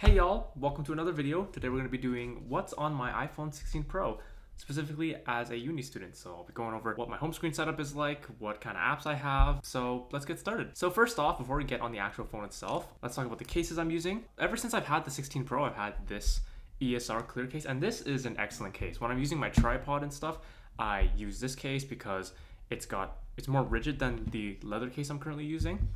Hey y'all, welcome to another video. Today we're going to be doing what's on my iPhone 16 Pro, specifically as a uni student. So I'll be going over what my home screen setup is like, what kind of apps I have. So let's get started. So first off, before we get on the actual phone itself, let's talk about the cases I'm using. Ever since I've had the 16 Pro, I've had this ESR clear case, and this is an excellent case. When I'm using my tripod and stuff, I use this case because it's more rigid than the leather case I'm currently using.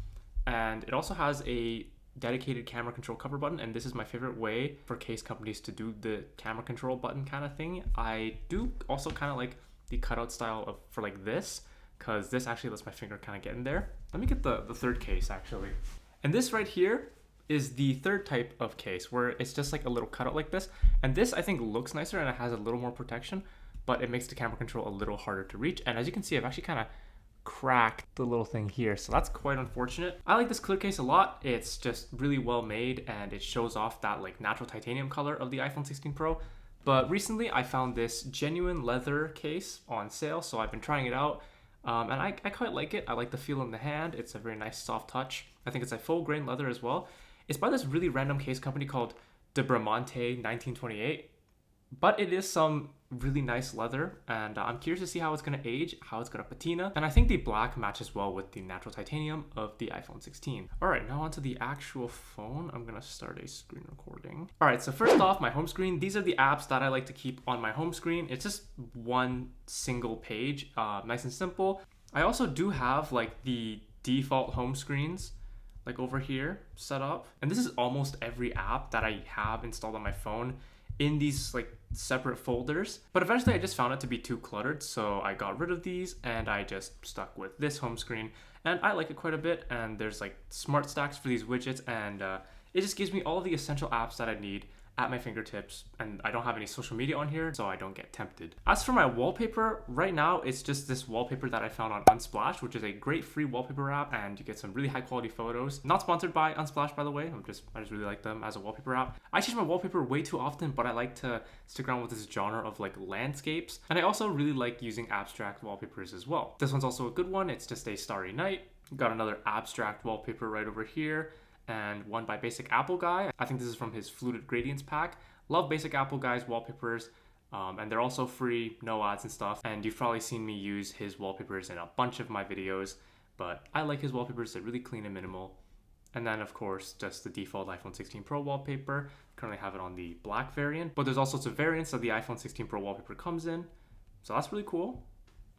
And it also has a dedicated camera control cover button, and this is my favorite way for case companies to do the camera control button kind of thing. I do also kind of like the cutout style of for like this, because this actually lets my finger kind of get in there. Let me get the third case actually. And this right here is the third type of case where it's just like a little cutout like this, and this I think looks nicer and it has a little more protection, but it makes the camera control a little harder to reach. And as you can see, I've actually kind of cracked the little thing here, so that's quite unfortunate. I like this clear case a lot. It's just really well made and it shows off that like natural titanium color of the iPhone 16 Pro. But recently I found this genuine leather case on sale, so I've been trying it out, and I quite like it. I like the feel in the hand. It's a very nice soft touch. I think it's a full grain leather as well. It's by this really random case company called De Bramante 1928, but it is some really nice leather, and I'm curious to see how it's going to age, how it's going to patina, and I think the black matches well with the natural titanium of the iPhone 16. Alright, now onto the actual phone. I'm going to start a screen recording. Alright, so first off, my home screen. These are the apps that I like to keep on my home screen. It's just one single page, nice and simple. I also do have like the default home screens like over here set up, and this is almost every app that I have installed on my phone in these like separate folders. But eventually I just found it to be too cluttered, so I got rid of these and I just stuck with this home screen, and I like it quite a bit. And there's like smart stacks for these widgets, and it just gives me all the essential apps that I need at my fingertips, and I don't have any social media on here, so I don't get tempted. As for my wallpaper, right now it's just this wallpaper that I found on Unsplash, which is a great free wallpaper app, and you get some really high quality photos. Not sponsored by Unsplash, by the way. I just really like them as a wallpaper app. I change my wallpaper way too often, but I like to stick around with this genre of like landscapes, and I also really like using abstract wallpapers as well. This one's also a good one. It's just a starry night. Got another abstract wallpaper right over here, and one by Basic Apple Guy. I think this is from his Fluted Gradients pack. Love Basic Apple Guy's wallpapers, and they're also free, no ads and stuff. And you've probably seen me use his wallpapers in a bunch of my videos, but I like his wallpapers. They're really clean and minimal. And then of course, just the default iPhone 16 Pro wallpaper. Currently have it on the black variant, but there's all sorts of variants that the iPhone 16 Pro wallpaper comes in. So that's really cool.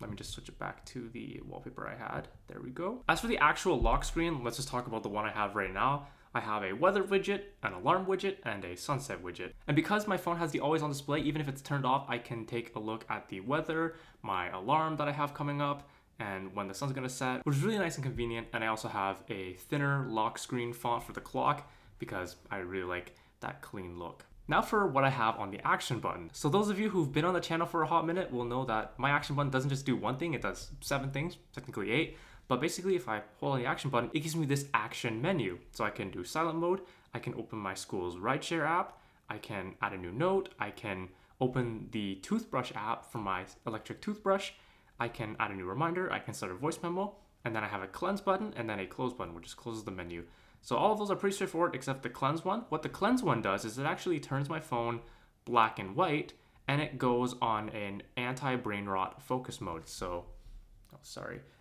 Let me just switch it back to the wallpaper I had. There we go. As for the actual lock screen, let's just talk about the one I have right now. I have a weather widget, an alarm widget, and a sunset widget. And because my phone has the always on display, even if it's turned off, I can take a look at the weather, my alarm that I have coming up, and when the sun's gonna set, which is really nice and convenient. And I also have a thinner lock screen font for the clock because I really like that clean look. Now for what I have on the action button. So those of you who've been on the channel for a hot minute will know that my action button doesn't just do one thing, it does 7 things, technically 8. But basically if I hold on the action button, it gives me this action menu. So I can do silent mode, I can open my school's rideshare app, I can add a new note, I can open the toothbrush app for my electric toothbrush, I can add a new reminder, I can start a voice memo, and then I have a cleanse button and then a close button, which just closes the menu. So all of those are pretty straightforward except the cleanse one. What the cleanse one does is it actually turns my phone black and white, and it goes on an anti-brain rot focus mode. So,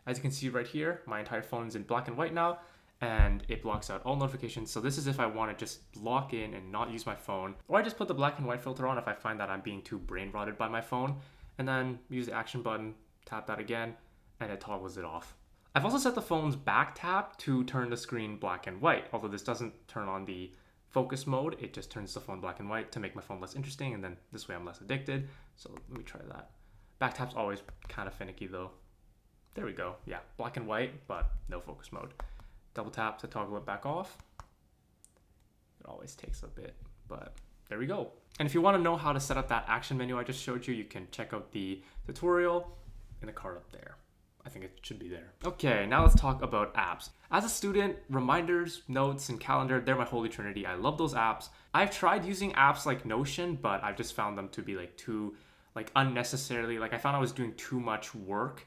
as you can see right here, my entire phone's in black and white now, and it blocks out all notifications. So this is if I want to just lock in and not use my phone, or I just put the black and white filter on if I find that I'm being too brain rotted by my phone, and then use the action button, tap that again, and it toggles it off. I've also set the phone's back tap to turn the screen black and white. Although this doesn't turn on the focus mode, it just turns the phone black and white to make my phone less interesting, and then this way I'm less addicted. So let me try that. Back tap's always kind of finicky though. There we go. Yeah, black and white, but no focus mode. Double tap to toggle it back off. It always takes a bit, but there we go. And if you want to know how to set up that action menu I just showed you, you can check out the tutorial in the card up there. I think it should be there. Okay, now let's talk about apps. As a student, reminders, notes, and calendar, they're my holy trinity. I love those apps. I've tried using apps like Notion, but I've just found them to be like too unnecessarily, I found I was doing too much work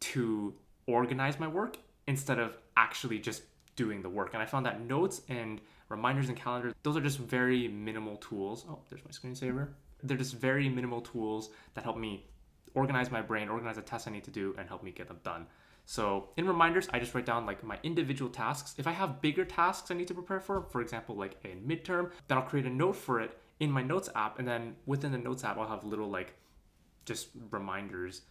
to organize my work instead of actually just doing the work. And I found that notes and reminders and calendars, those are just very minimal tools. Oh, there's my screensaver. They're just very minimal tools that help me organize my brain, organize the tasks I need to do, and help me get them done. So in reminders, I just write down like my individual tasks. If I have bigger tasks I need to prepare for example, like a midterm, then I'll create a note for it in my notes app. And then within the notes app, I'll have little like just reminders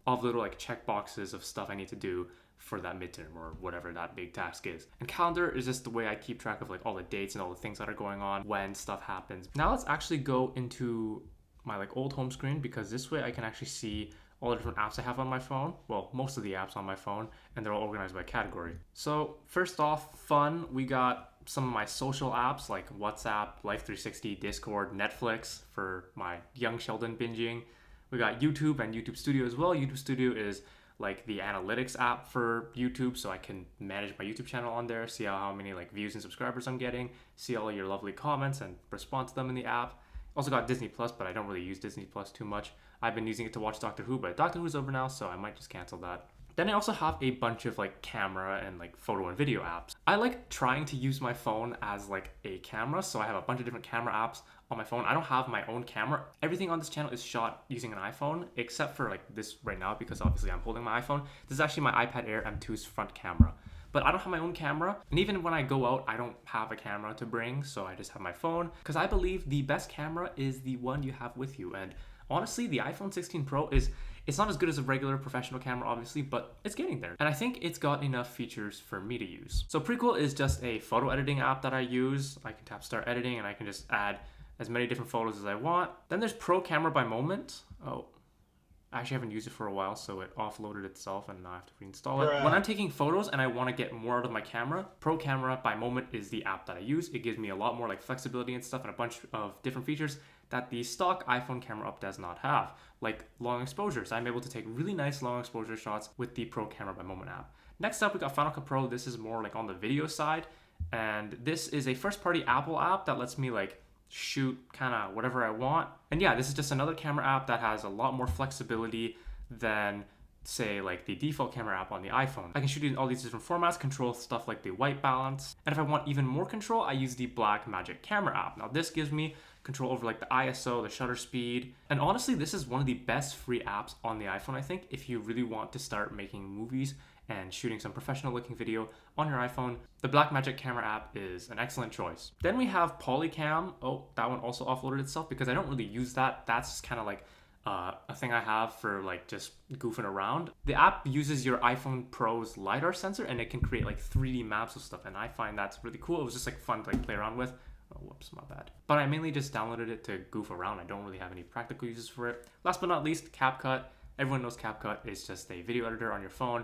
of little like check boxes of stuff I need to do for that midterm or whatever that big task is. And calendar is just the way I keep track of like all the dates and all the things that are going on when stuff happens. Now let's actually go into my like old home screen, because this way I can actually see all the different apps I have on my phone. Well, most of the apps on my phone, and they're all organized by category. So first off, fun, we got some of my social apps like WhatsApp, Life360, Discord, Netflix for my young Sheldon binging. We got YouTube and YouTube Studio as well. YouTube Studio is like the analytics app for YouTube, so I can manage my YouTube channel on there, see how many like views and subscribers I'm getting, see all your lovely comments and respond to them in the app. Also got Disney Plus, but I don't really use Disney Plus too much. I've been using it to watch Doctor Who, but Doctor Who's over now, so I might just cancel that. Then I also have a bunch of like camera and like photo and video apps. I like trying to use my phone as like a camera, so I have a bunch of different camera apps on my phone. I don't have my own camera. Everything on this channel is shot using an iPhone, except for like this right now, because obviously I'm holding my iPhone. This is actually my iPad Air M2's front camera. But I don't have my own camera, and even when I go out, I don't have a camera to bring, so I just have my phone, because I believe the best camera is the one you have with you. And honestly, the iPhone 16 Pro it's not as good as a regular professional camera, obviously, but it's getting there. And I think it's got enough features for me to use. So Prequel is just a photo editing app that I use. I can tap start editing and I can just add as many different photos as I want. Then there's Pro Camera by Moment. Oh, I actually haven't used it for a while, so it offloaded itself and now I have to reinstall it. When I'm taking photos and I want to get more out of my camera, Pro Camera by Moment is the app that I use. It gives me a lot more like flexibility and stuff and a bunch of different features that the stock iPhone camera app does not have, like long exposures. I'm able to take really nice long exposure shots with the Pro Camera by Moment app. Next up, we got Final Cut Pro. This is more like on the video side, and this is a first-party Apple app that lets me like shoot kind of whatever I want. And yeah, this is just another camera app that has a lot more flexibility than say like the default camera app on the iPhone. I can shoot in all these different formats, control stuff like the white balance. And if I want even more control, I use the Blackmagic camera app. Now this gives me control over like the ISO, the shutter speed. And honestly, this is one of the best free apps on the iPhone, I think, if you really want to start making movies and shooting some professional looking video on your iPhone. The Blackmagic camera app is an excellent choice. Then we have Polycam. Oh, that one also offloaded itself because I don't really use that. That's kind of like a thing I have for like just goofing around. The app uses your iPhone Pro's LiDAR sensor and it can create like 3D maps of stuff, and I find that's really cool. It was just like fun to like play around with. Oh, whoops, my bad. But I mainly just downloaded it to goof around. I don't really have any practical uses for it. Last but not least, CapCut. Everyone knows CapCut is just a video editor on your phone.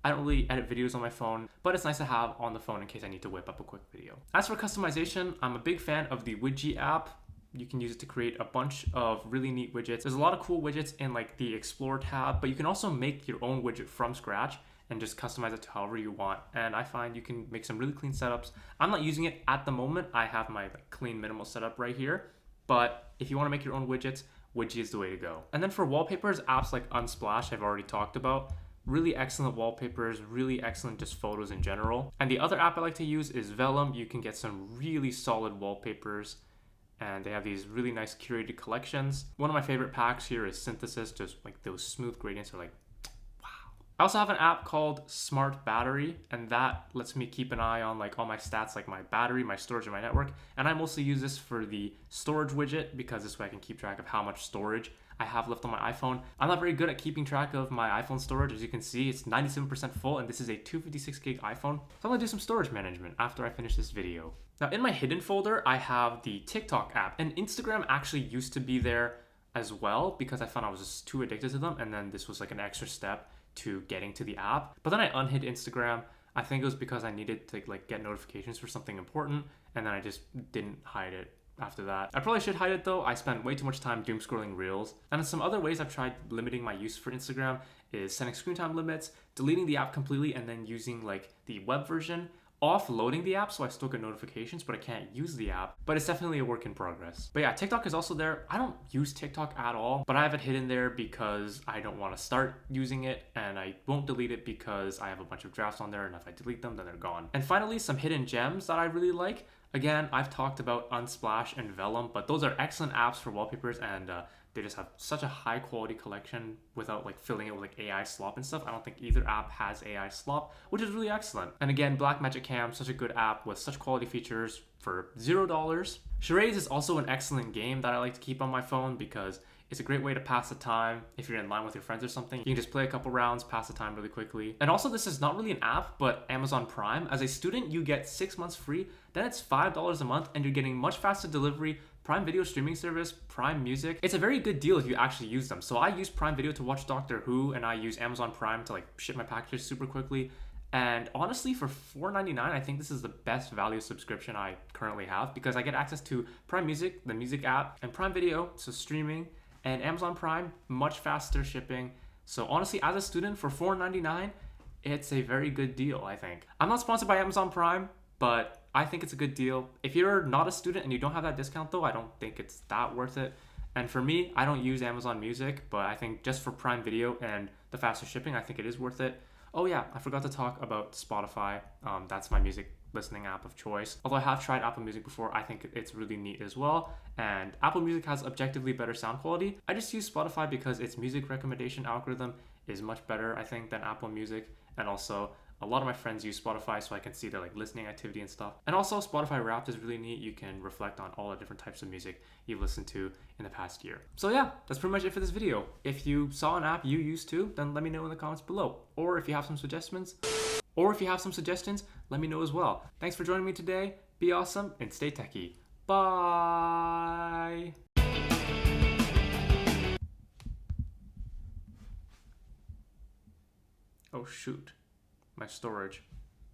I don't really edit videos on my phone, but it's nice to have on the phone in case I need to whip up a quick video. As for customization, I'm a big fan of the Widgie app. You can use it to create a bunch of really neat widgets. There's a lot of cool widgets in like the Explore tab, but you can also make your own widget from scratch and just customize it to however you want. And I find you can make some really clean setups. I'm not using it at the moment. I have my like clean minimal setup right here. But if you want to make your own widgets, Widgie is the way to go. And then for wallpapers, apps like Unsplash I've already talked about. Really excellent wallpapers, really excellent just photos in general. And the other app I like to use is Vellum. You can get some really solid wallpapers, and they have these really nice curated collections. One of my favorite packs here is Synthesis, just like those smooth gradients are like, wow. I also have an app called Smart Battery, and that lets me keep an eye on like all my stats, like my battery, my storage, and my network. And I mostly use this for the storage widget because this way I can keep track of how much storage I have left on my iPhone. I'm not very good at keeping track of my iPhone storage. As you can see, it's 97% full, and this is a 256 gig iPhone. So I'm gonna do some storage management after I finish this video. Now in my hidden folder, I have the TikTok app, and Instagram actually used to be there as well because I found I was just too addicted to them, and then this was like an extra step to getting to the app. But then I unhid Instagram. I think it was because I needed to like get notifications for something important, and then I just didn't hide it after that. I probably should hide it though. I spent way too much time doom scrolling reels. And some other ways I've tried limiting my use for Instagram is setting screen time limits, deleting the app completely, and then using like the web version, offloading the app so I still get notifications, but I can't use the app. But it's definitely a work in progress. But yeah, TikTok is also there. I don't use TikTok at all, but I have it hidden there because I don't want to start using it, and I won't delete it because I have a bunch of drafts on there, and if I delete them, then they're gone. And finally, some hidden gems that I really like. Again, I've talked about Unsplash and Vellum, but those are excellent apps for wallpapers, and they just have such a high quality collection without like filling it with like AI slop and stuff. I don't think either app has AI slop, which is really excellent. And again, Blackmagic Cam, such a good app with such quality features for $0. Charades is also an excellent game that I like to keep on my phone because it's a great way to pass the time if you're in line with your friends or something. You can just play a couple rounds, pass the time really quickly. And also, this is not really an app, but Amazon Prime. As a student, you get 6 months free. Then it's $5 a month, and you're getting much faster delivery, Prime Video streaming service, Prime Music. It's a very good deal if you actually use them. So I use Prime Video to watch Doctor Who, and I use Amazon Prime to like ship my packages super quickly. And honestly, for $4.99, I think this is the best value subscription I currently have because I get access to Prime Music, the music app, and Prime Video, so streaming, and Amazon Prime, much faster shipping. So honestly, as a student, for $4.99, it's a very good deal, I think. I'm not sponsored by Amazon Prime, but I think it's a good deal. If you're not a student and you don't have that discount though, I don't think it's that worth it. And for me, I don't use Amazon Music, but I think just for Prime Video and the faster shipping, I think it is worth it. Oh yeah, I forgot to talk about Spotify. That's my music listening app of choice. Although I have tried Apple Music before, I think it's really neat as well. And Apple Music has objectively better sound quality. I just use Spotify because its music recommendation algorithm is much better, I think, than Apple Music. And also, a lot of my friends use Spotify so I can see their like listening activity and stuff. And also Spotify Wrapped is really neat. You can reflect on all the different types of music you've listened to in the past year. So yeah, that's pretty much it for this video. If you saw an app you used too, then let me know in the comments below. Or if you have some suggestions, let me know as well. Thanks for joining me today. Be awesome and stay techie. Bye. Oh shoot, my storage.